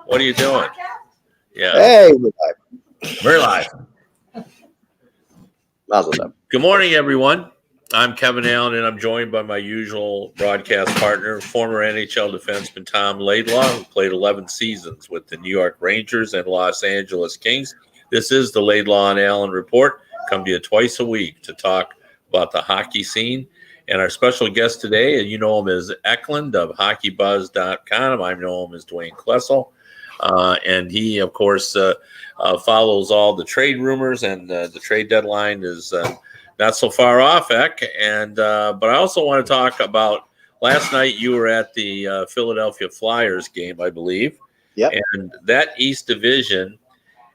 What are you doing? Yeah. Hey, we're live. We're live. Mazel tov. Good morning, everyone. I'm Kevin Allen, and I'm joined by my usual broadcast partner, former NHL defenseman Tom Laidlaw, who played 11 seasons with the New York Rangers and Los Angeles Kings. This is the Laidlaw and Allen Report. Come to you twice a week to talk about the hockey scene. And our special guest today, you know him as Eklund of HockeyBuzz.com. I know him as Dwayne Klessel. And he, of course, follows all the trade rumors, and the trade deadline is not so far off, Eck. And but I also want to talk about last night. You were at the Philadelphia Flyers game, I believe. Yep. And that East Division,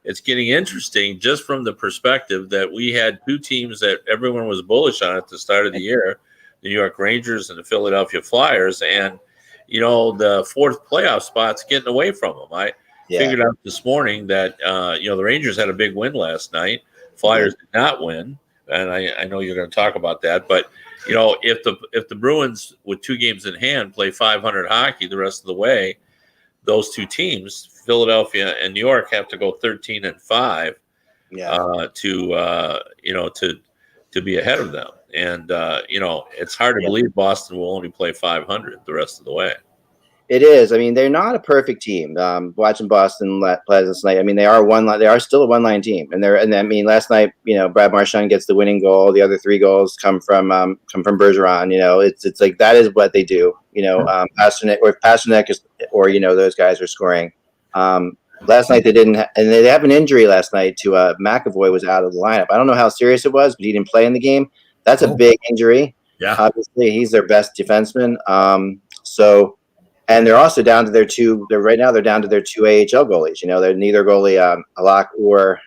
it's getting interesting just from the perspective that we had two teams that everyone was bullish on at the start of the year, the New York Rangers and the Philadelphia Flyers. And, you know, the fourth playoff spot's getting away from them. I figured out this morning that, the Rangers had a big win last night. Flyers did not win. And I know you're going to talk about that. But, you know, if the Bruins with 2 games in hand play 500 hockey the rest of the way, those two teams, Philadelphia and New York, have to go 13-5 to be ahead of them. And, it's hard to believe Boston will only play 500 the rest of the way. It is. I mean, they're not a perfect team. Watching Boston last night, I mean, they are still a one-line team, and last night, Brad Marchand gets the winning goal. The other 3 goals come from Bergeron. It's like that is what they do. Pasternak, or if Pasternak is, or those guys are scoring. Last night they didn't, and they have an injury last night to McAvoy was out of the lineup. I don't know how serious it was, but he didn't play in the game. That's a big injury. Yeah, obviously he's their best defenseman. And they're also down to their 2. They're down to their 2 AHL goalies. They're neither goalie Alak or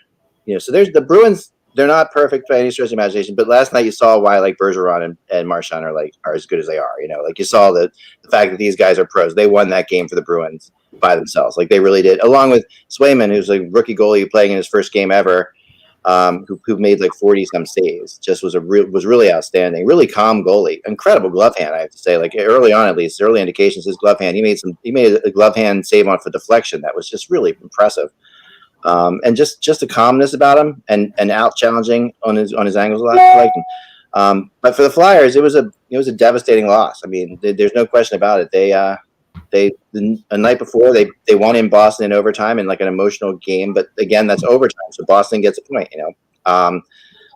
So there's the Bruins. They're not perfect by any stretch of imagination, but last night you saw why Bergeron and Marchand are as good as they are. You saw the fact that these guys are pros. They won that game for the Bruins by themselves, like they really did. Along with Swayman, who's a rookie goalie playing in his first game ever, who made 40 some saves. Just was really outstanding. Really calm goalie. Incredible glove hand, I have to say. Early on, at least, early indications, his glove hand. He made a glove hand save off a deflection that was just really impressive. And just a calmness about him, and out challenging on his angles a lot. But for the Flyers, it was a devastating loss. I mean, there's no question about it. The night before they won in Boston in overtime in an emotional game, but again, that's overtime, so Boston gets a point.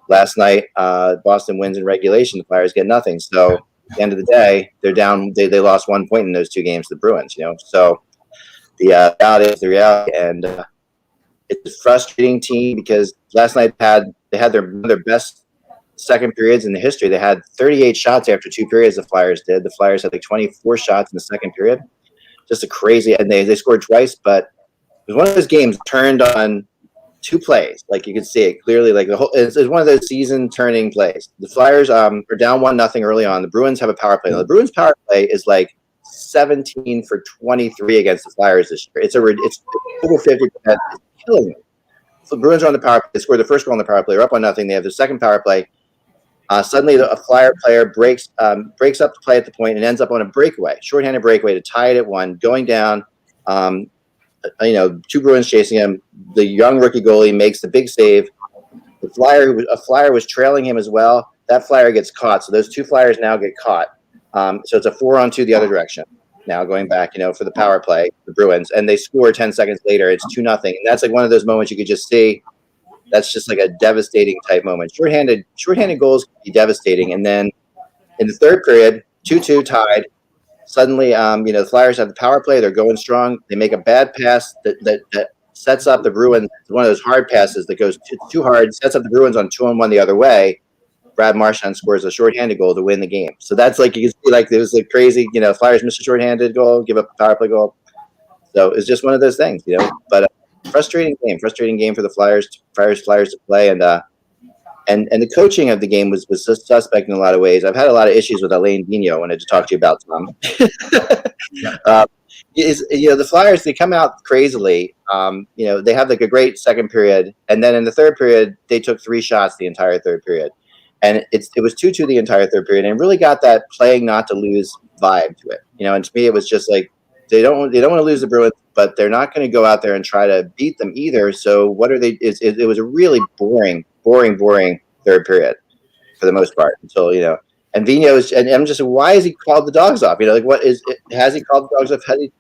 Last night Boston wins in regulation. The Flyers get nothing. So at the end of the day, they're down. They lost 1 point in those 2 games to the Bruins. So the reality is the reality, and it's a frustrating team because last night they had their best second periods in the history. They had 38 shots after 2 periods. The Flyers did. The Flyers had 24 shots in the second period. Just a crazy, and they scored twice, but it was one of those games turned on 2 plays. You could see it clearly. It's one of those season-turning plays. The Flyers are down 1-0 early on. The Bruins have a power play. Now, the Bruins' power play is 17 for 23 against the Flyers this year. It's over 50%. It's killing them. So the Bruins are on the power play. They scored the first goal on the power play. They're up 1-0. They have the second power play. Suddenly, a Flyer player breaks up the play at the point and ends up on a breakaway, shorthanded breakaway to tie it at 1, going down. 2 Bruins chasing him. The young rookie goalie makes the big save. A Flyer was trailing him as well. That Flyer gets caught. So those 2 Flyers now get caught. So it's a 4-on-2 the other direction. Now going back, for the power play, the Bruins, and they score 10 seconds later. It's 2-0, and that's one of those moments you could just see. That's just a devastating type moment. Shorthanded goals can be devastating. And then in the third period, 2-2 tied. Suddenly, the Flyers have the power play. They're going strong. They make a bad pass that sets up the Bruins. It's one of those hard passes that goes too hard, sets up the Bruins on 2-on-1 the other way. Brad Marchand scores a shorthanded goal to win the game. So that's you can see it was crazy. Flyers miss a shorthanded goal, give up a power play goal. So it's just one of those things, But frustrating game for the Flyers to play, and the coaching of the game was suspect in a lot of ways. I've had a lot of issues with Alain Vigneault. I wanted to talk to you about, Tom. The Flyers, they come out crazily. They have a great second period, and then in the third period they took 3 shots the entire third period, and it was 2-2 the entire third period, and really got that playing not to lose vibe to it. And to me it was just they don't want to lose the Bruins, but they're not going to go out there and try to beat them either. So what are they? It was a really boring third period for the most part until And Vigneault and I'm just, why has he called the dogs off? Like, what is it? Has he called the dogs off? Has he,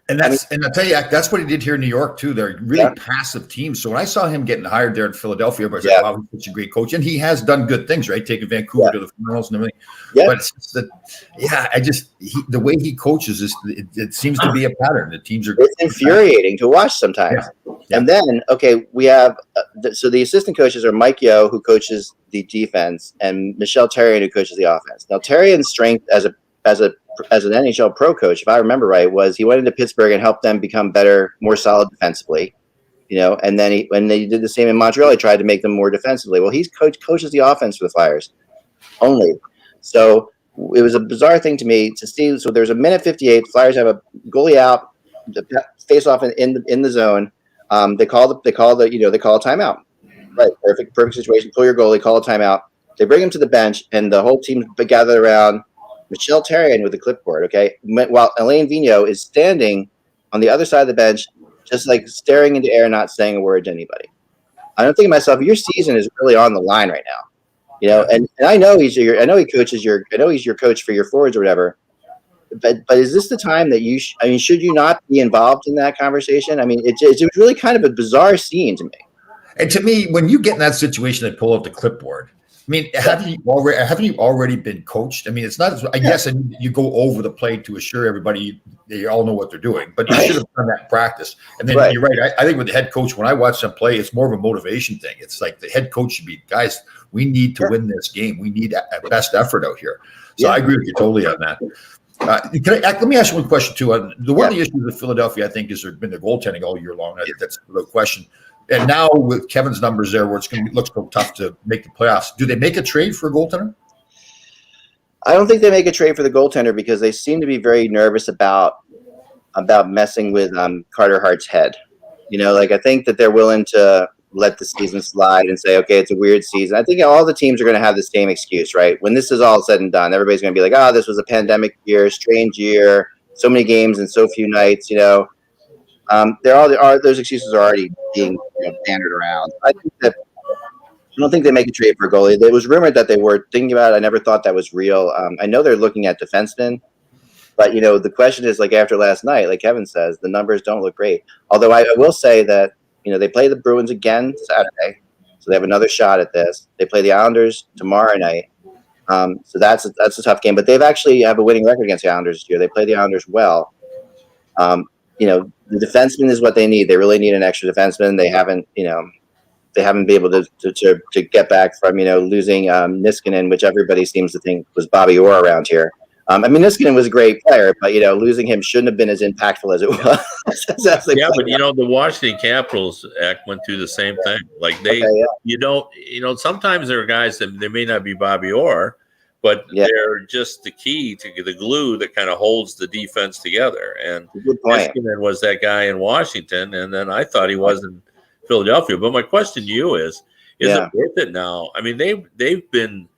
And and I'll tell you, that's what he did here in New York too. They're really passive teams. So when I saw him getting hired there in Philadelphia, I was like, wow, he's such a great coach. And he has done good things, right? Taking Vancouver to the finals and everything. Yeah. But it's just that, the way he coaches it seems to be a pattern. The teams are. It's infuriating to watch sometimes. Yeah. And then, we have, so the assistant coaches are Mike Yeo, who coaches the defense, and Michel Therrien, who coaches the offense. Now, Therrien's strength as an NHL pro coach, if I remember right, was he went into Pittsburgh and helped them become better, more solid defensively, and then when they did the same in Montreal, he tried to make them more defensively. Well, he's coaches the offense for the Flyers only. So it was a bizarre thing to me to see. So there's a minute 58, Flyers have a goalie out, the face off in the zone. They call a timeout. Right, perfect situation. Pull your goalie, call a timeout. They bring him to the bench, and the whole team gathered around Michel Therrien with a clipboard, while Alain Vigneault is standing on the other side of the bench, just like staring into air, not saying a word to anybody. I'm thinking to myself, your season is really on the line right now, and I know he's your coach for your forwards or whatever, but is this the time that should you not be involved in that conversation? It was really kind of a bizarre scene to me. And to me, when you get in that situation, they pull out the clipboard. Haven't you already been coached? It's not. I guess you go over the play to assure everybody they all know what they're doing, but you should have done that in practice. And then you're right. I think with the head coach, when I watch them play, it's more of a motivation thing. It's like the head coach should be, guys, we need to win this game. We need a best effort out here. So I agree with you totally on that. Let me ask you one question too. One of the issues with Philadelphia, I think, is there's been the goaltending all year long. I think that's the question. And now with Kevin's numbers there, where it's going to look so tough to make the playoffs, do they make a trade for a goaltender? I don't think they make a trade for the goaltender because they seem to be very nervous about messing with Carter Hart's head. I think that they're willing to let the season slide and say, okay, it's a weird season. I think all the teams are going to have the same excuse, right? When this is all said and done, everybody's going to be like, this was a pandemic year, strange year, so many games and so few nights, those excuses are already being bannered around. I don't think they make a trade for a goalie. It was rumored that they were thinking about it. I never thought that was real. I know they're looking at defensemen, but the question is, like after last night, like Kevin says, the numbers don't look great. Although I will say that they play the Bruins again Saturday, so they have another shot at this. They play the Islanders tomorrow night, so that's a tough game. But they've actually have a winning record against the Islanders this year. They play the Islanders well. The defenseman is what they need. They really need an extra defenseman. They haven't been able to get back from losing Niskanen, which everybody seems to think was Bobby Orr around here. Niskanen was a great player, but losing him shouldn't have been as impactful as it was. But the Washington Capitals went through the same thing. Like sometimes there are guys that they may not be Bobby Orr, but they're just the key to the glue that kind of holds the defense together. And Niskanen was that guy in Washington, and then I thought he was in Philadelphia. But my question to you is it worth it now? They've been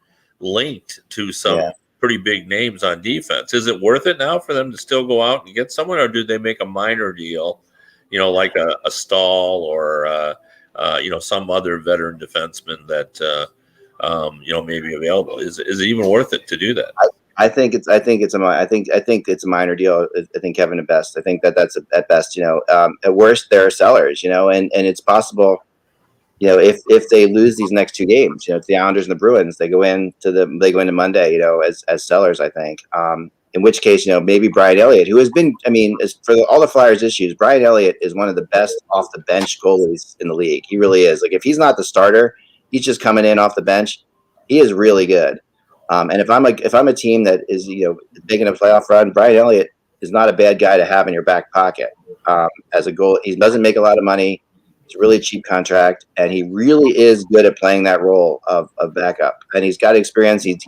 linked to some pretty big names on defense. Is it worth it now for them to still go out and get someone, or do they make a minor deal, like a Stahl or some other veteran defenseman that maybe available? Is it even worth it to do that? I think it's a minor deal. I think Kevin at best. I think that's at best. At worst they're sellers. And it's possible. If they lose these next two games, it's the Islanders and the Bruins. They go into Monday. As sellers. I think. In which case, maybe Brian Elliott, who has been, for all the Flyers' issues, Brian Elliott is one of the best off the bench goalies in the league. He really is. Like if he's not the starter, he's just coming in off the bench. He is really good. And if I'm a team that is making a playoff run, Brian Elliott is not a bad guy to have in your back pocket as a goal. He doesn't make a lot of money. It's a really cheap contract, and he really is good at playing that role of backup. And he's got experience. He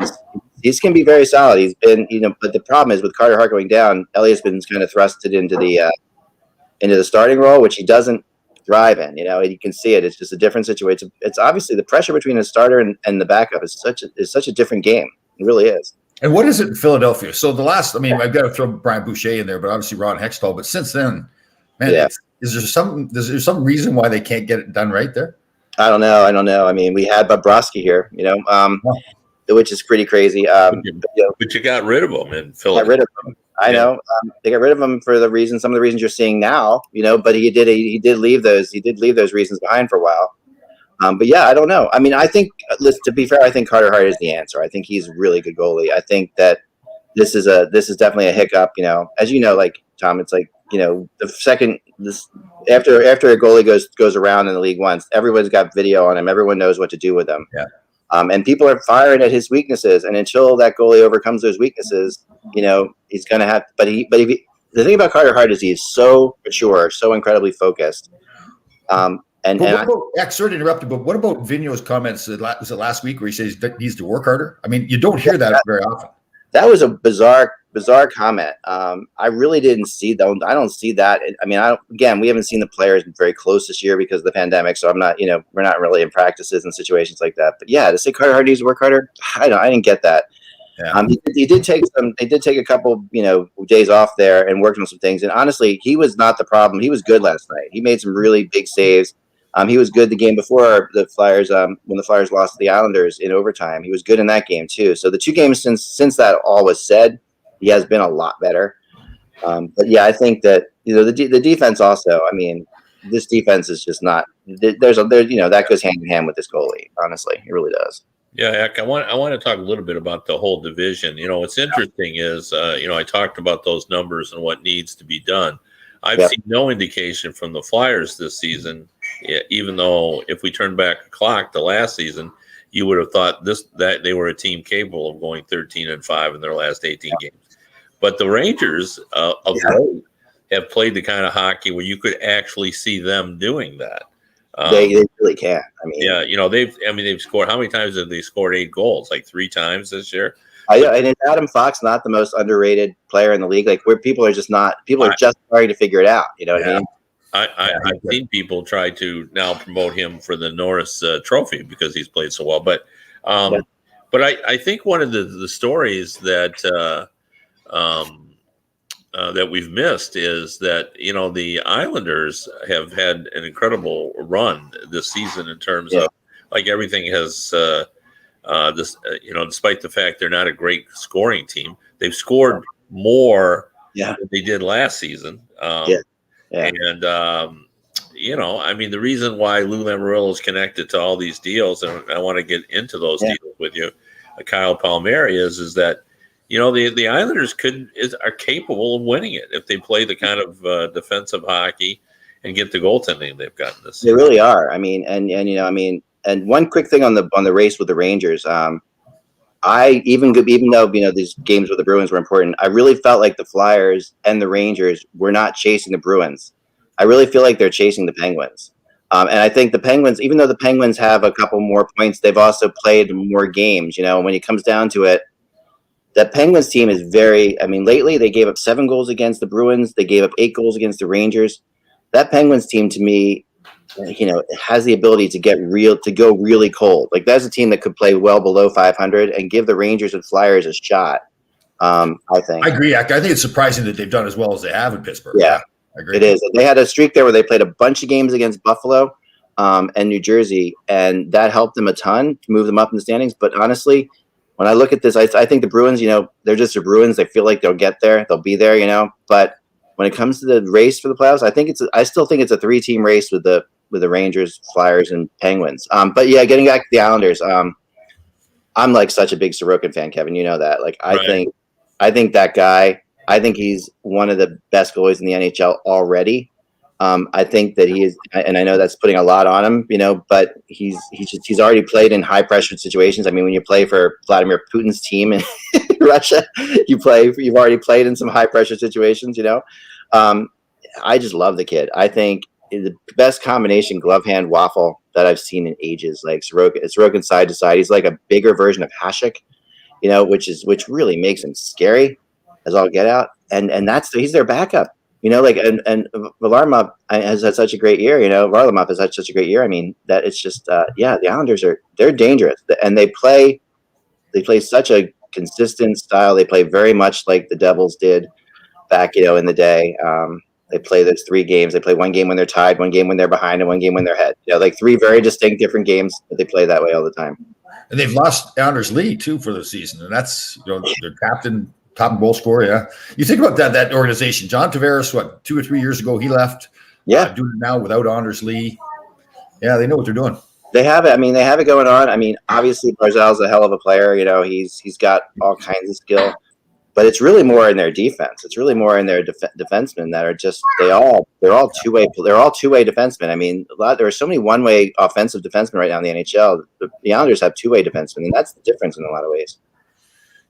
can be very solid. He's been but the problem is with Carter Hart going down, Elliott's been kind of thrusted into the starting role, which he doesn't thrive in. You can see it. It's just a different situation. It's obviously the pressure between the starter and the backup is such a different game. It really is. And what is it in Philadelphia? So I've got to throw Brian Boucher in there, but obviously Ron Hextall. But since then, man, Yeah. is there some reason why they can't get it done right there? I don't know. I mean, we had Bobrovsky here, which is pretty crazy. But you got rid of him in Got Philadelphia. rid of him. I know they got rid of him for some of the reasons you're seeing now, but he did leave those reasons behind for a while. But yeah, I don't know. I mean, I think, listen, to be fair, I think Carter Hart is the answer. I think he's a really good goalie. I think that this is definitely a hiccup. As you know, like Tom, it's like the second after a goalie goes around in the league once, everyone's got video on him. Everyone knows what to do with him. Yeah. And people are firing at his weaknesses, and until that goalie overcomes those weaknesses, he's going to have. The thing about Carter Hart is he's so mature, so incredibly focused. Sorry to interrupt you, but what about Vigneault's comments? Was it last week where he says that he needs to work harder? I mean, you don't hear that very often. That was a bizarre comment. I really didn't see that. I don't see that. I mean, we haven't seen the players very close this year because of the pandemic. So I'm not, we're not really in practices and situations like that. But yeah, to say Carter Hart needs to work harder, I didn't get that. Yeah. They did take a couple, days off there and worked on some things. And honestly, he was not the problem. He was good last night. He made some really big saves. He was good the game before the Flyers, when the Flyers lost to the Islanders in overtime. He was good in that game too. So the two games since that all was said, he has been a lot better. But yeah, I think that the defense also. I mean, this defense is just not. That goes hand in hand with this goalie. Honestly, it really does. Yeah, Eck, I want to talk a little bit about the whole division. What's interesting is I talked about those numbers and what needs to be done. I've seen no indication from the Flyers this season, even though if we turn back the clock to last season, you would have thought that they were a team capable of going 13-5 in their last 18 games. But the Rangers of late have played the kind of hockey where you could actually see them doing that. They really can. I mean, they've scored. How many times have they scored 8 goals? Like 3 times this year. And Adam Fox, not the most underrated player in the league. Like where people are just starting to figure it out. You know what I mean? I've seen people try to now promote him for the Norris Trophy because he's played so well. But I think one of the stories that that we've missed is that the Islanders have had an incredible run this season in terms of like everything has. Despite the fact they're not a great scoring team, they've scored more than they did last season. And I mean, the reason why Lou Lamoriello is connected to all these deals, and I want to get into those deals with you, Kyle Palmieri, is that the Islanders are capable of winning it if they play the kind of defensive hockey and get the goaltending they've gotten this season. They really are. I mean, and one quick thing on the race with the Rangers, even though these games with the Bruins were important, I really felt like the Flyers and the Rangers were not chasing the Bruins. I really feel like they're chasing the Penguins, and I think the Penguins, even though the Penguins have a couple more points, they've also played more games. When it comes down to it, that Penguins team is very. I mean, lately they gave up 7 goals against the Bruins. They gave up 8 goals against the Rangers. That Penguins team, to me, it has the ability to go really cold. Like that's a team that could play well below 500 and give the Rangers and Flyers a shot. I think. I agree. I think it's surprising that they've done as well as they have in Pittsburgh. Yeah, I agree. It is. They had a streak there where they played a bunch of games against Buffalo and New Jersey, and that helped them a ton to move them up in the standings. But honestly, when I look at this, I think the Bruins, they're just the Bruins. They feel like they'll get there. They'll be there, But when it comes to the race for the playoffs, I still think it's a 3-team race with the Rangers, Flyers, and Penguins. But yeah, getting back to the Islanders, I'm like such a big Sorokin fan, Kevin. You know that. Like I think that guy. I think he's one of the best goalies in the NHL already. I think that he is, and I know that's putting a lot on him, but he's already played in high pressure situations. I mean, when you play for Vladimir Putin's team in Russia, you've already played in some high pressure situations. I just love the kid. I think the best combination glove hand waffle that I've seen in ages. Like Sorokin side to side, he's like a bigger version of Hasek, which really makes him scary as all get out. And he's their backup. And Varlamov has had such a great year. Varlamov has had such a great year. I mean, that it's just the Islanders they're dangerous, and they play such a consistent style. They play very much like the Devils did back, in the day. They play those 3 games. They play one game when they're tied, one game when they're behind, and one game when they're ahead. Like 3 very distinct different games, but they play that way all the time. And they've lost Anders Lee too for the season, and that's their captain, top goal scorer. Yeah, you think about that organization. John Tavares, 2 or 3 years ago, he left. Yeah, doing it now without Anders Lee. Yeah, they know what they're doing. They have it. I mean, they have it going on. I mean, obviously Barzal's a hell of a player. He's got all kinds of skill, but it's really more in their defense. It's really more in their defensemen that are just they're all two-way. They're all two-way defensemen. I mean, there are so many one-way offensive defensemen right now in the NHL. The Islanders have two-way defensemen, and that's the difference in a lot of ways.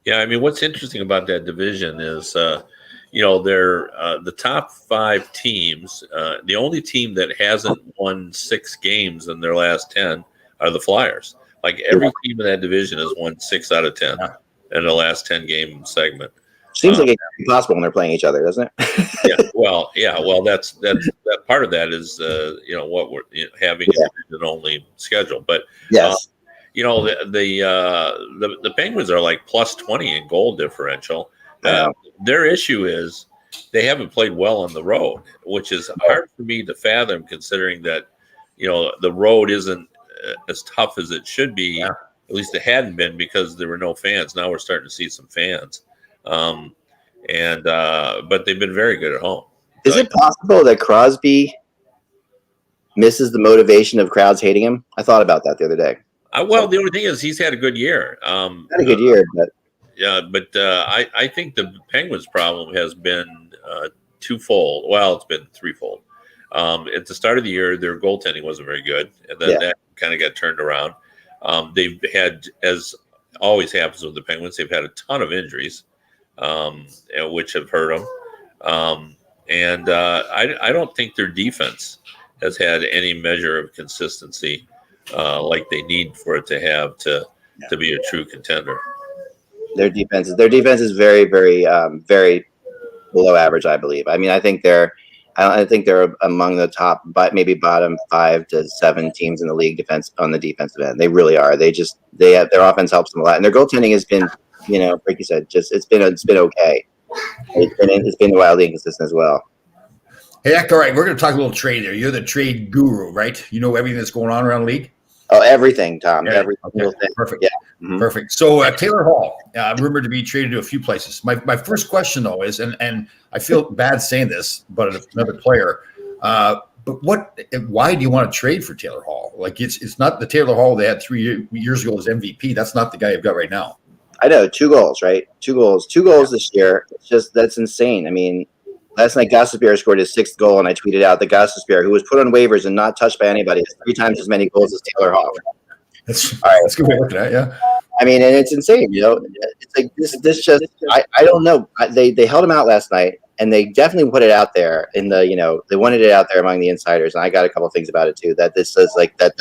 Yeah, I mean, what's interesting about that division is, they're the top 5 teams. The only team that hasn't won 6 games in their last 10 are the Flyers. Like every team in that division has won 6 out of 10 in the last 10-game segment. Seems like it's impossible when they're playing each other, doesn't yeah. it? Well, that's that part of that is what we're having a division-only schedule, but yes. The Penguins are like plus 20 in goal differential. Their issue is they haven't played well on the road, which is hard for me to fathom considering that, the road isn't as tough as it should be. Yeah. At least it hadn't been because there were no fans. Now we're starting to see some fans. But they've been very good at home. Is it possible that Crosby misses the motivation of crowds hating him? I thought about that the other day. Well, the only thing is he's had a good year. Had a good year, but I think the Penguins' problem has been twofold. Well, it's been threefold. At the start of the year, their goaltending wasn't very good, and then that kind of got turned around. They've had, as always happens with the Penguins, they've had a ton of injuries, which have hurt them. I don't think their defense has had any measure of consistency like they need for it to have to be a true contender. Their defense is very, very, very below average, I believe. I mean, I think they're among the top, but maybe bottom 5 to 7 teams in the league on the defensive end. They really are. They have their offense helps them a lot, and their goaltending has been, like you said, it's been okay. It's been wildly inconsistent as well. Hey, all right, we're going to talk a little trade there. You're the trade guru, right? You know everything that's going on around the league. Oh, everything, Tom. Every single thing. Perfect. Yeah. Mm-hmm. Perfect. So Taylor Hall, rumored to be traded to a few places. My first question though is, and I feel bad saying this, but another player. But why do you want to trade for Taylor Hall? Like it's not the Taylor Hall they had 3 years ago as MVP. That's not the guy you've got right now. I know 2 goals, right? 2 goals this year. It's just that's insane. I mean, last night Gostisbehere scored his 6th goal, and I tweeted out that Gostisbehere, who was put on waivers and not touched by anybody, has 3 times as many goals as Taylor Hall. That's all right. That's a good way of looking at it, yeah. I mean, and it's insane. It's like this just I don't know. They held him out last night, and they definitely put it out there in the they wanted it out there among the insiders, and I got a couple of things about it too. That this is like that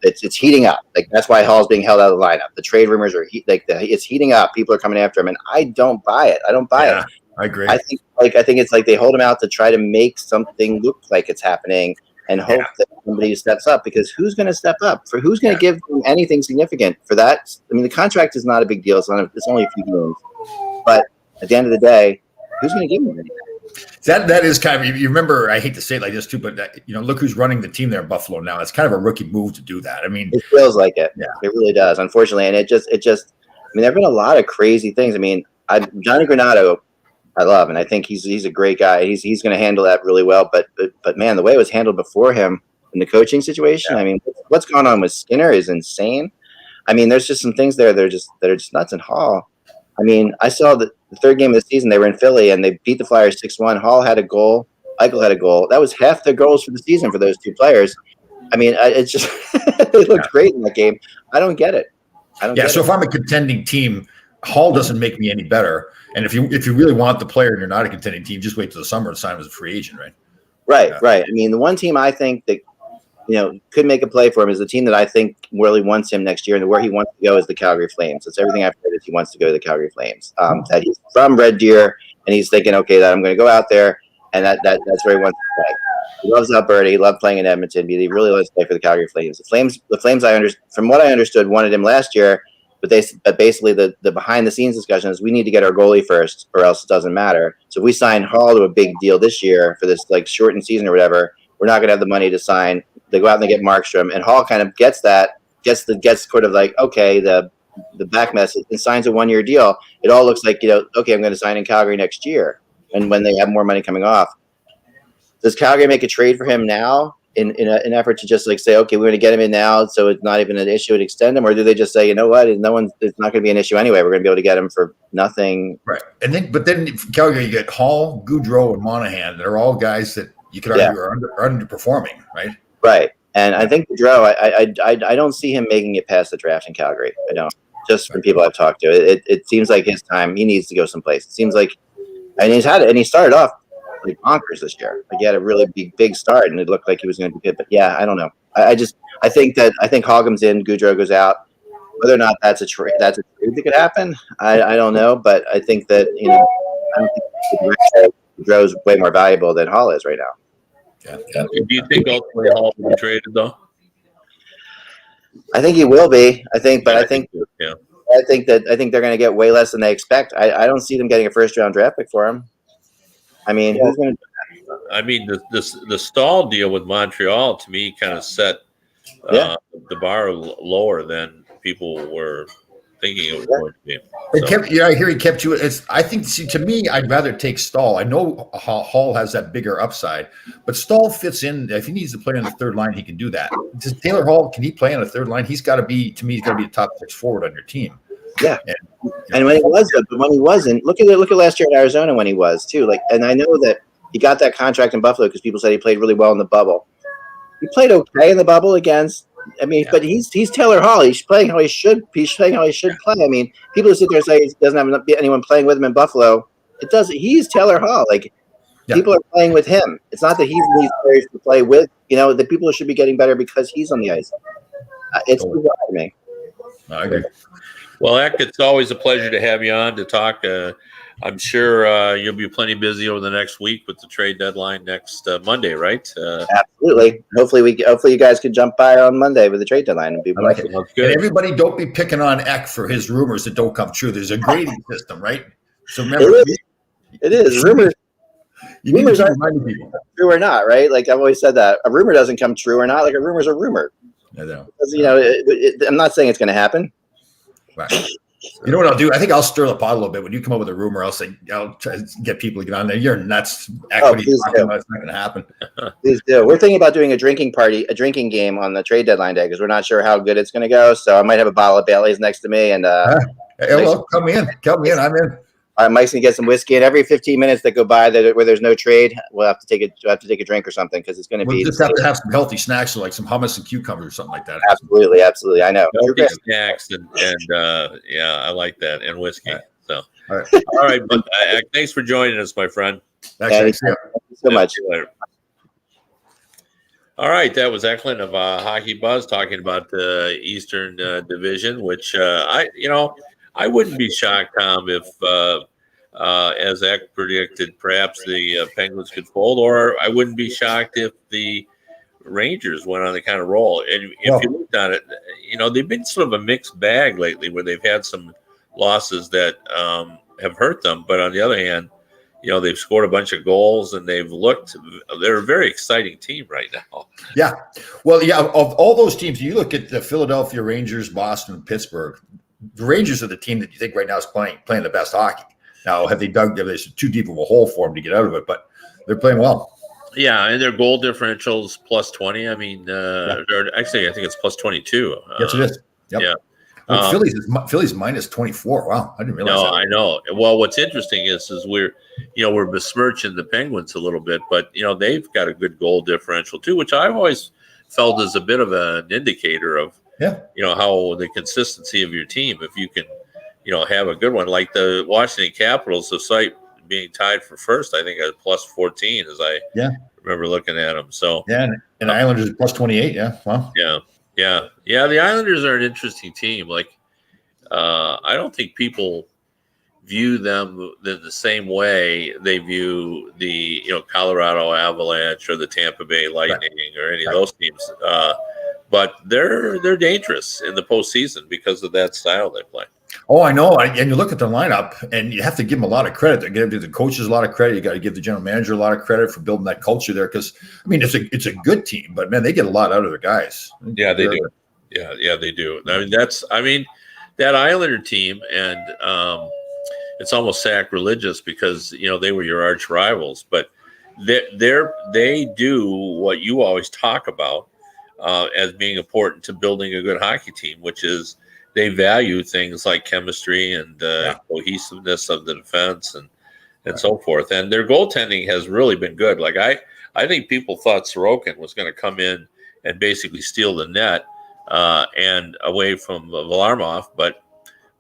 it's heating up. Like that's why Hall's being held out of the lineup. The trade rumors are it's heating up. People are coming after him, and I don't buy it. it. I agree. I think it's like they hold him out to try to make something look like it's happening and hope that somebody steps up, because who's going to step up? For who's going to give them anything significant for that? I mean, the contract is not a big deal. It's only a few games. But at the end of the day, who's going to give them anything? That is kind of, you remember, I hate to say it like this too, but look who's running the team there in Buffalo now. It's kind of a rookie move to do that. I mean, it feels like it. Yeah. It really does, unfortunately. And it just, I mean, there've been a lot of crazy things. I mean, Johnny Granato, I love, and I think he's a great guy. He's going to handle that really well. But man, the way it was handled before him in the coaching situation, I mean, what's going on with Skinner is insane. I mean, there's just some things there that are just nuts. In Hall, I mean, I saw the 3rd game of the season. They were in Philly and they beat the Flyers 6-1. Hall had a goal. Eichel had a goal. That was half the goals for the season for those 2 players. I mean, it's just they looked great in that game. I don't get it. So if I'm a contending team, Hall doesn't make me any better. And if you really want the player and you're not a contending team, just wait till the summer and sign him as a free agent, right? Right. I mean, the one team I think that could make a play for him is the team that I think really wants him next year, and where he wants to go is the Calgary Flames. That's everything I've heard is he wants to go to the Calgary Flames. That he's from Red Deer, and he's thinking, okay, that I'm going to go out there, and that's where he wants to play. He loves Alberta. He loved playing in Edmonton, but he really wants to play for the Calgary Flames. The Flames, from what I understood, wanted him last year, But basically the behind the scenes discussion is we need to get our goalie first, or else it doesn't matter. So if we sign Hall to a big deal this year for this like shortened season or whatever, we're not going to have the money to sign. They go out and they get Markstrom, and Hall kind of gets sort of like, okay, the back message, and signs a 1-year deal. It all looks like, okay, I'm going to sign in Calgary next year, and when they have more money coming off. Does Calgary make a trade for him now in an effort to just like say, okay, we're going to get him in now, so it's not even an issue to extend him, or do they just say, you know what, it's not going to be an issue anyway. We're going to be able to get him for nothing. Right, but then Calgary, you get Hall, Goudreau, and Monahan. They're all guys that you could argue are underperforming, right? Right, and I think Goudreau, I don't see him making it past the draft in Calgary. I don't. Just from people I've talked to, it seems like his time. He needs to go someplace. It seems like, and he started off like bonkers this year. Like he had a really big start, and it looked like he was going to be good. But yeah, I don't know. I think Hall comes in, Goudreau goes out. Whether or not that's a trade that could happen, I don't know. But I think that I don't think Goudreau's way more valuable than Hall is right now. Yeah. Do you think ultimately Hall will be traded though? I think he will be. I think they're going to get way less than they expect. I don't see them getting a first-round draft pick for him. I mean, who's going to do that? I mean, the Stahl deal with Montreal to me kind of set the bar lower than people were thinking it was going to be. I hear he kept you. I think, to me, I'd rather take Stahl. I know Hall has that bigger upside, but Stahl fits in. If he needs to play on the third line, he can do that. Does Taylor Hall, can he play on the third line? He's got to be a top 6 forward on your team. Yeah, and when he was, but when he wasn't, look at last year in Arizona when he was too. Like, and I know that he got that contract in Buffalo because people said he played really well in the bubble. He played okay in the bubble against. I mean, but he's Taylor Hall. He's playing how he should. He's playing how he should play. I mean, people who sit there and say he doesn't have anyone playing with him in Buffalo. It does. He's Taylor Hall. Like people are playing with him. It's not that he's these players to play with. The people should be getting better because he's on the ice. It's bizarre to me. I agree. Well, Eck, it's always a pleasure to have you on to talk. I'm sure you'll be plenty busy over the next week with the trade deadline next Monday, right? Absolutely. Hopefully you guys can jump by on Monday with the trade deadline and be like it. And everybody, don't be picking on Eck for his rumors that don't come true. There's a grading system, right? So remember, it is. Rumors aren't true or not, right? Like I've always said that a rumor doesn't come true or not. Like a rumor's a rumor. I know. Because, I'm not saying it's going to happen. Right. You know what I'll do? I think I'll stir the pot a little bit. When you come up with a rumor, I'll try to get people to get on there. You're nuts. Equity. It's not going to happen. Please do. We're thinking about doing a drinking game on the trade deadline day because we're not sure how good it's going to go. So I might have a bottle of Bailey's next to me, and come in. I'm in. Mike's gonna get some whiskey, and every 15 minutes that go by where there's no trade, we'll have to take a drink or something because it's going to be. Just have to have some healthy snacks, like some hummus and cucumbers or something like that. Absolutely. I know. Healthy snacks and I like that, and whiskey. So all right, but thanks for joining us, my friend. Thank you so much. All right, that was Eklund of Hockey Buzz talking about the Eastern Division, which I wouldn't be shocked, Tom, if, as Eck predicted, perhaps the Penguins could fold, or I wouldn't be shocked if the Rangers went on the kind of roll. And if you looked at it, they've been sort of a mixed bag lately where they've had some losses that have hurt them. But on the other hand, they've scored a bunch of goals and they're a very exciting team right now. Yeah. Well, yeah, of all those teams, you look at the Philadelphia Rangers, Boston, Pittsburgh. The Rangers are the team that you think right now is playing the best hockey. Now, have they dug? There's too deep of a hole for them to get out of it, but they're playing well. Yeah, and their goal differential's plus 20. I mean, actually, I think it's plus 22. Yes, it is. Yep. Yeah. Well, Philly's minus 24. Wow, I didn't realize that. I know. Well, what's interesting is we're besmirching the Penguins a little bit, but they've got a good goal differential too, which I've always felt is a bit of an indicator of how the consistency of your team. If you can, have a good one like the Washington Capitals, the site being tied for first, I think at plus 14, as I remember looking at them. So and the Islanders plus 28. Yeah, wow. Yeah. The Islanders are an interesting team. Like, I don't think people view them the same way they view the Colorado Avalanche or the Tampa Bay Lightning or any of those teams. but they're dangerous in the postseason because of that style they play. Oh, I know. And you look at the lineup, and you have to give them a lot of credit. You got to give the coaches a lot of credit. You got to give the general manager a lot of credit for building that culture there. Because I mean, it's a good team, but man, they get a lot out of their guys. Yeah, they do. Yeah, they do. I mean, that Islander team, and it's almost sacrilegious because they were your arch rivals, but they do what you always talk about as being important to building a good hockey team, which is they value things like chemistry and cohesiveness of the defense and so forth. And their goaltending has really been good. Like I think people thought Sorokin was going to come in and basically steal the net and away from Varlamov, but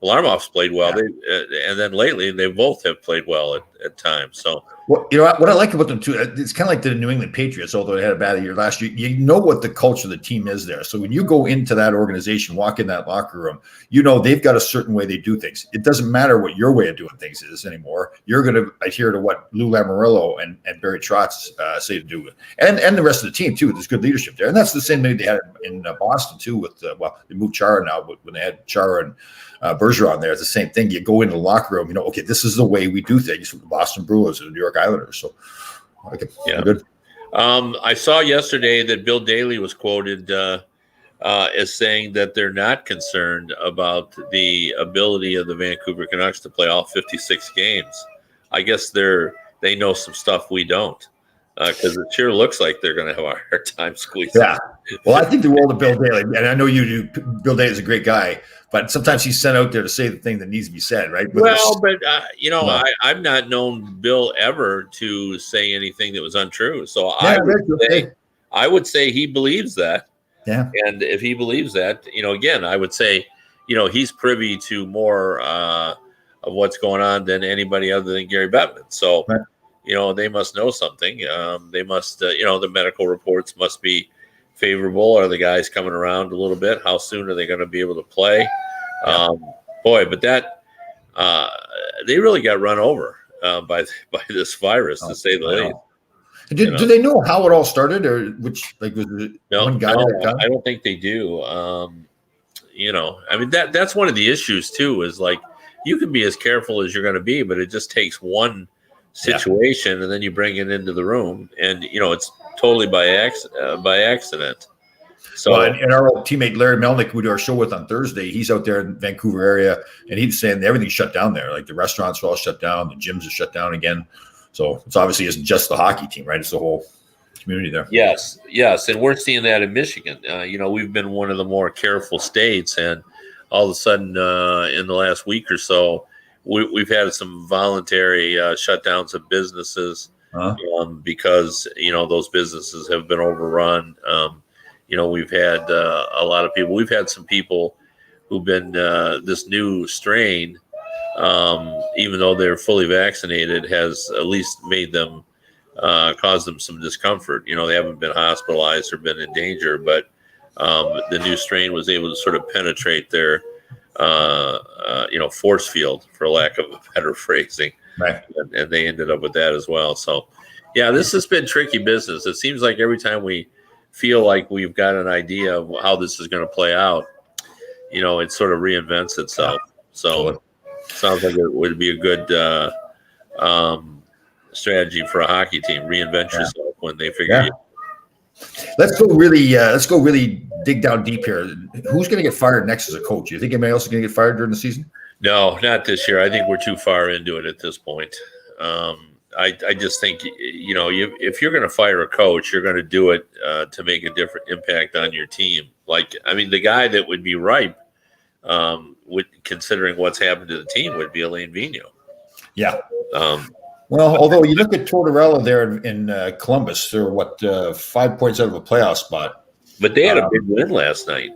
Varlamov's played well. And then lately they both have played well at times. So. Well, what I like about them too, it's kind of like the New England Patriots, although they had a bad year last year. You know what the culture of the team is there. So when you go into that organization, walk in that locker room, they've got a certain way they do things. It doesn't matter what your way of doing things is anymore. You're going to adhere to what Lou Lamoriello and Barry Trotz say to do, and the rest of the team too. There's good leadership there, and that's the same thing they had in Boston too. With they moved Chara now, but when they had Chara and Bergeron there, it's the same thing. You go into the locker room, okay, this is the way we do things from the Boston Bruins and the New York Islanders. So, good. I saw yesterday that Bill Daly was quoted as saying that they're not concerned about the ability of the Vancouver Canucks to play all 56 games. I guess they know some stuff we don't, because it sure looks like they're going to have a hard time squeezing. Yeah. Well, I think the role of Bill Daly, and I know you do. Bill Daly is a great guy, but sometimes he's sent out there to say the thing that needs to be said, right? I've not known Bill ever to say anything that was untrue. So I would say he believes that. Yeah. And if he believes that, again, I would say, he's privy to more of what's going on than anybody other than Gary Bettman. So, right. They must know something. They must, the medical reports must be favorable. Are the guys coming around a little bit? How soon are they going to be able to play? But that they really got run over by this virus, to say the least. Do they know how it all started, or was it one guy? I don't think they do. That's one of the issues too. Is like you can be as careful as you're going to be, but it just takes one situation, and then you bring it into the room, and it's totally by accident. So, and our old teammate Larry Melnick, who we do our show with on Thursday, he's out there in the Vancouver area, and he's saying everything's shut down there. Like the restaurants are all shut down, the gyms are shut down again. So it's obviously isn't just the hockey team, right? It's the whole community there. Yes, and we're seeing that in Michigan. We've been one of the more careful states, and all of a sudden, in the last week or so, we've had some voluntary shutdowns of businesses because those businesses have been overrun. We've had a lot of people. We've had some people who've been this new strain, even though they're fully vaccinated, has at least made them caused them some discomfort. They haven't been hospitalized or been in danger, but the new strain was able to sort of penetrate their force field, for lack of a better phrasing. Right. And they ended up with that as well. So, this has been tricky business. It seems like every time we feel like we've got an idea of how this is going to play out, it sort of reinvents itself. So it sounds like it would be a good strategy for a hockey team. Reinvent yourself when they figure you. Let's go really dig down deep here. Who's going to get fired next as a coach? You think anybody else is going to get fired during the season? No, not this year. I think we're too far into it at this point. I just think, if you're going to fire a coach, you're going to do it to make a different impact on your team. The guy that would be ripe, considering what's happened to the team, would be Alain Vigneault. Yeah. Although you look at Tortorella there in Columbus, they're 5 points out of a playoff spot. But they had a big win last night.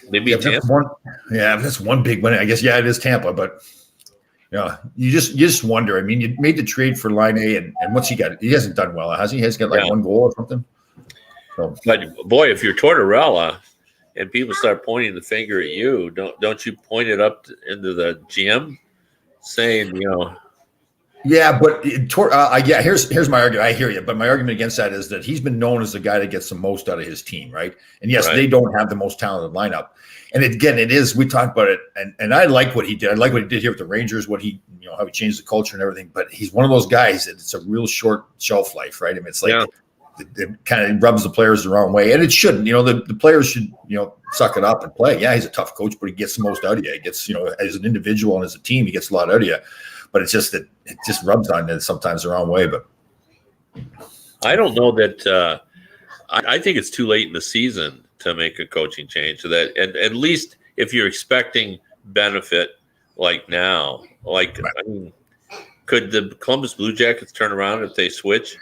They beat Tampa. That's one big win. I guess, it is Tampa, but you just wonder. I mean, you made the trade for Line A, and what's he got? He hasn't done well, has he? He's got one goal or something. So. But boy, if you're Tortorella and people start pointing the finger at you, don't you point it up into the GM, saying, Yeah, but here's my argument. I hear you, but my argument against that is that he's been known as the guy that gets the most out of his team, right? And yes, Right. they don't have the most talented lineup. And again, it is, we talked about it, and I like what he did. I like what he did here with the Rangers, how he changed the culture and everything. But he's one of those guys that it's a real short shelf life, right? I mean, it's like it kind of rubs the players the wrong way, and it shouldn't. The players should suck it up and play. Yeah, he's a tough coach, but he gets the most out of you. He gets as an individual and as a team, he gets a lot out of you. But it's just that it just rubs on it sometimes the wrong way. But I don't know that. I think it's too late in the season to make a coaching change. So that, and at least if you're expecting benefit like now, I mean, could the Columbus Blue Jackets turn around if they switch?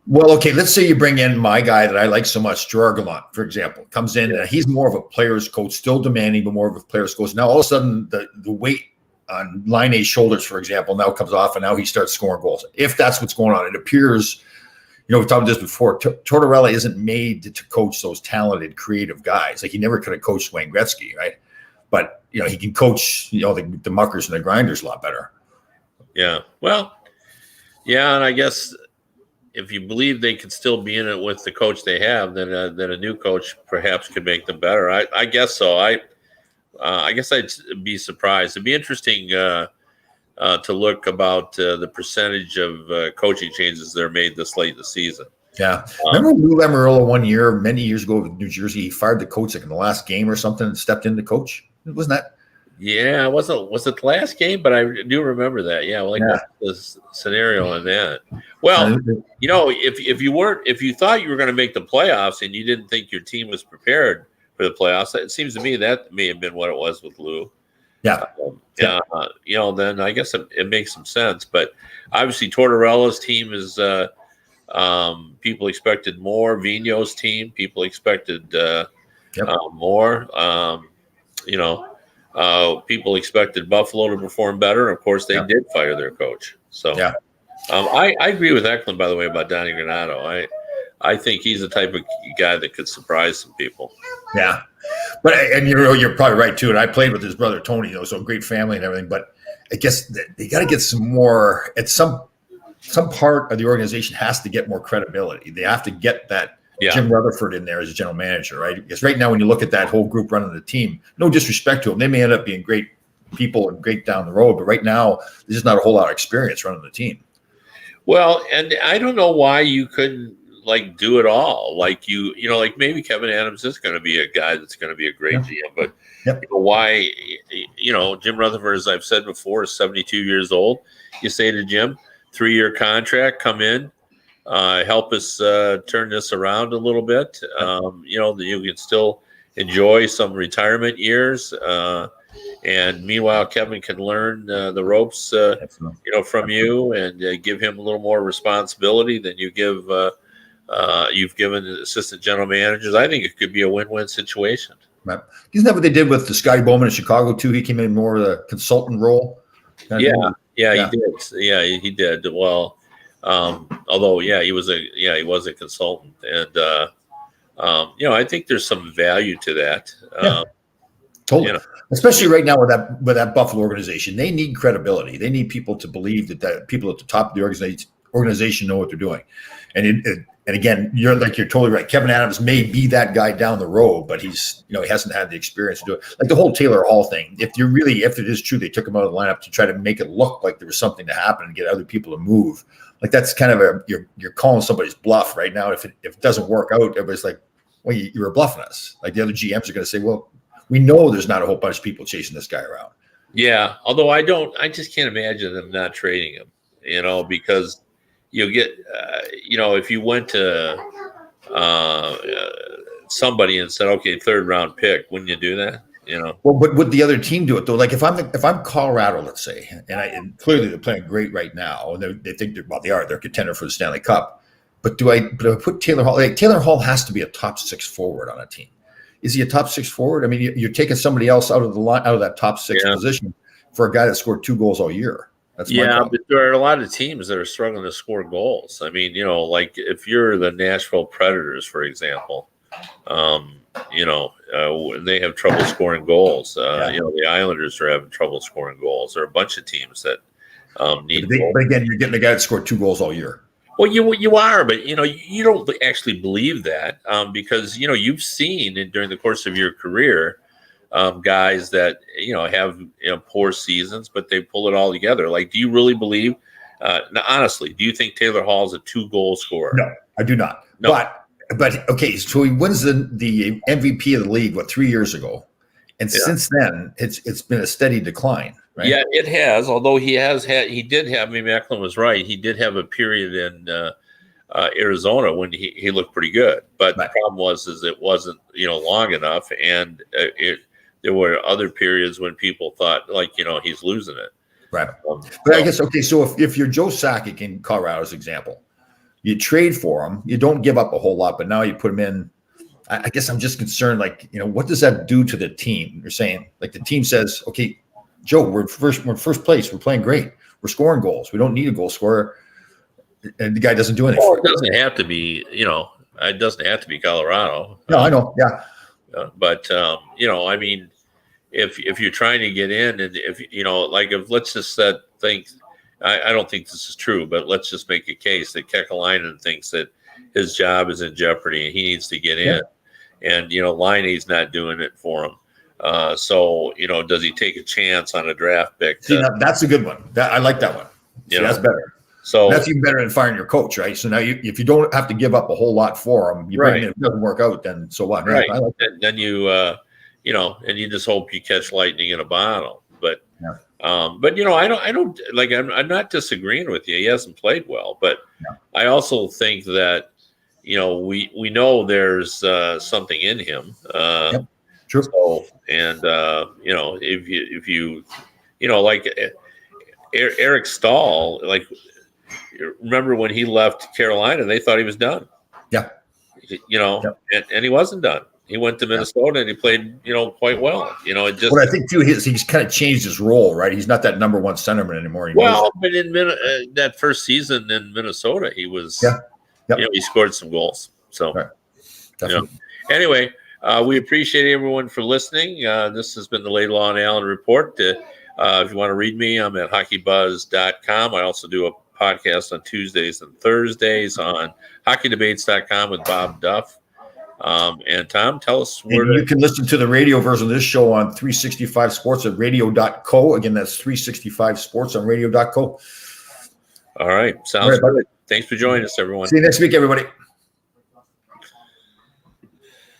Well, okay, let's say you bring in my guy that I like so much, Gerard Gallant, for example, comes in. And he's more of a player's coach, still demanding, but more of a player's coach. Now, all of a sudden, the weight on Line A's shoulders, for example, now comes off, and now he starts scoring goals. If that's what's going on, it appears, we've talked about this before, Tortorella isn't made to coach those talented, creative guys. Like, he never could have coached Wayne Gretzky, right? But, he can coach, the muckers and the grinders a lot better. Yeah. Well, yeah, and I guess if you believe they could still be in it with the coach they have, then a new coach perhaps could make them better. I guess so. I guess I'd be surprised. It'd be interesting to look about the percentage of coaching changes that are made this late in the season. Yeah. Remember Lou Lamoriello one year, many years ago with New Jersey, he fired the coach in the last game or something and stepped in to coach? Wasn't that? Yeah, was it the last game? But I do remember that. Yeah, what's the scenario on that? Well, if you thought you were going to make the playoffs and you didn't think your team was prepared for the playoffs, it seems to me that may have been what it was with Lou. Yeah. Then I guess it makes some sense. But obviously, Tortorella's team is people expected more. Vigneault's team, people expected more. People expected Buffalo to perform better. Of course, they did fire their coach. So, I agree with Eklund, by the way, about Donnie Granato. I think he's the type of guy that could surprise some people. Yeah, but you're probably right too. And I played with his brother Tony, so great family and everything. But I guess they got to get some more. At some part of the organization has to get more credibility. They have to get that. Jim Rutherford in there as a general manager, right? Because right now, when you look at that whole group running the team, no disrespect to them, they may end up being great people and great down the road. But right now, there's just not a whole lot of experience running the team. Well, and I don't know why you couldn't do it all. Like maybe Kevin Adams is going to be a guy that's going to be a great GM, but why? Jim Rutherford, as I've said before, is 72 years old. You say to Jim, 3-year contract, come in. Help us turn this around a little bit. You can still enjoy some retirement years, and meanwhile, Kevin can learn the ropes, from you, and give him a little more responsibility than you've given assistant general managers. I think it could be a win-win situation. Right. Isn't that what they did with the Scotty Bowman in Chicago too? He came in more of the consultant role. He did. Yeah, he did. Well. Although, he was a consultant, and I think there's some value to that. Totally, especially right now with that Buffalo organization, they need credibility. They need people to believe that people at the top of the organization know what they're doing. And again, you're totally right. Kevin Adams may be that guy down the road, but he's he hasn't had the experience to do it. Like the whole Taylor Hall thing. If it is true, they took him out of the lineup to try to make it look like there was something to happen and get other people to move. Like that's kind of you're calling somebody's bluff right now. If it doesn't work out, everybody's like, well, you were bluffing us. Like the other GMs are going to say, well, we know there's not a whole bunch of people chasing this guy around. Yeah, although I just can't imagine them not trading him. Because you'll get, if you went to somebody and said, okay, 3rd round pick, wouldn't you do that? Well, but would the other team do it though? Like if I'm Colorado, let's say, and clearly they're playing great right now, and they think they're a contender for the Stanley Cup. But do I put Taylor Hall? Like Taylor Hall has to be a top 6 forward on a team. Is he a top 6 forward? I mean, you're taking somebody else out of that top 6 position for a guy that scored 2 goals all year. That's but there are a lot of teams that are struggling to score goals. I mean, like if you're the Nashville Predators, for example, they have trouble scoring goals. The Islanders are having trouble scoring goals. There are a bunch of teams that need. But again, you're getting the guy that scored 2 goals all year. Well, you are, but you don't actually believe that because you've seen during the course of your career guys that have poor seasons, but they pull it all together. Like, do you really believe? Now, honestly, do you think Taylor Hall is a 2-goal scorer? No, I do not. No. But okay, so he wins the MVP of the league 3 years ago, and since then it's been a steady decline. Right? Yeah, it has. Although he did have. Maybe Eklund was right. He did have a period in Arizona when he looked pretty good, but the problem was it wasn't long enough, and there were other periods when people thought he's losing it. Right. But I guess so if you're Joe Sakic in Colorado's example, you trade for him, you don't give up a whole lot, but now you put him in. I guess I'm just concerned, what does that do to the team? You're saying the team says, okay, Joe, we're first place. We're playing great. We're scoring goals. We don't need a goal scorer. And the guy doesn't do anything. Well, it doesn't have to be, it doesn't have to be Colorado. No, I know. Yeah. But, I mean, if you're trying to get in and if let's just think, I don't think this is true, but let's just make a case that Kekalainen thinks that his job is in jeopardy and he needs to get in. And, Liney's not doing it for him. So, does he take a chance on a draft pick? That's a good one. I like that one. That's better. So that's even better than firing your coach, right? So now if you don't have to give up a whole lot for him, you bring him in, if it doesn't work out, then so what? Right. Like then you, and you just hope you catch lightning in a bottle. But, I'm not disagreeing with you. He hasn't played well, but I also think that, we know there's something in him. True. So, and if you Eric Stahl, remember when he left Carolina, they thought he was done. Yeah. And he wasn't done. He went to Minnesota and he played, quite well. It just. But I think too, he's kind of changed his role, right? He's not that number one centerman anymore. But in that first season in Minnesota, he was. He scored some goals. So, anyway. We appreciate everyone for listening. This has been the Laidlaw and Allen Report. If you want to read me, I'm at hockeybuzz.com. I also do a podcast on Tuesdays and Thursdays on hockeydebates.com with Bob Duff. And Tom, tell us where you can listen to the radio version of this show on 365 Sports at radio.co. Again, that's 365 Sports on radio.co. All right. Sounds good. Thanks for joining us, everyone. See you next week, everybody.